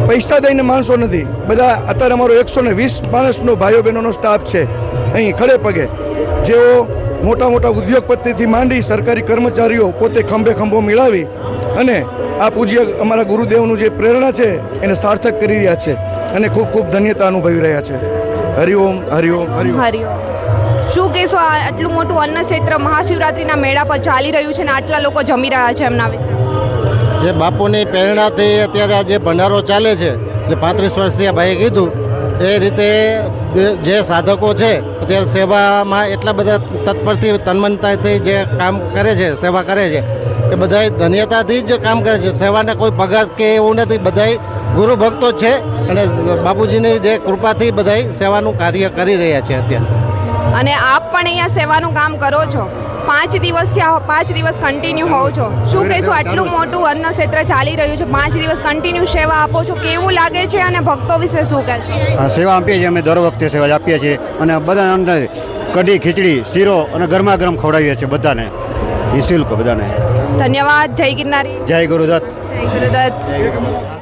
પૈસા દઈને માણસો નથી, બધા અત્યારે અમારો 120 માણસનો ભાઈઓ બહેનોનો સ્ટાફ છે અહીં ખડે પગે, જેઓ મોટા મોટા ઉદ્યોગપતિથી માંડી સરકારી કર્મચારીઓ પોતે ખંભે ખંભો મિલાવી અને આ પૂજ્ય અમારા ગુરુદેવનું જે પ્રેરણા છે એને સાર્થક કરી રહ્યા છે અને ખૂબ ખૂબ ધન્યતા અનુભવી રહ્યા છે. હરિઓમ હરિઓમ હરિઓમ. હરિઓમ. શું કહેશો, આ આટલું મોટું અન્ન ક્ષેત્ર મહાશિવરાત્રિના મેળા પર ચાલી રહ્યું છે ને આટલા લોકો જમી રહ્યા છે, એમના વિશે? જે બાપુની પ્રેરણાથી અત્યારે આ જે ભંડારો ચાલે છે, જે 35 વર્ષથી આ ભાઈએ કીધું એ રીતે જે સાધકો છે અત્યારે સેવામાં એટલા બધા તત્પરથી તન્મનતાથી જે કામ કરે છે, સેવા કરે છે, એ બધાય ધન્યતાથી જ કામ કરે છે. સેવાને કોઈ પગાર કે એવું નથી, બધાય ગુરુ ભક્તો છે અને બાપુજીની જે કૃપાથી બધાય સેવાનું કાર્ય કરી રહ્યા છે અત્યારે. અને આપ પણ અહીંયા સેવાનું કામ કરો છો, 5 દિવસથી 5 દિવસ કન્ટિન્યુ હોવ છો. શું કહેશો, આટલું મોટું અન્ન ક્ષેત્ર ચાલી રહ્યું છે, 5 દિવસ કન્ટિન્યુ સેવા આપો છો, કેવું લાગે છે અને ભક્તો વિશે શું કહેશો? સેવા આપીએ છીએ અમે, દર વખતે સેવા આપીએ છીએ અને બધાને અંદર કઢી, ખીચડી, શીરો અને ગરમા ગરમ ખવડાવીએ છીએ બધાને, નિઃશુલ્ક બધાને. ધન્યવાદ. જય ગિરનારી. જય ગુરુદત્ત. જય ગુરુદત્ત.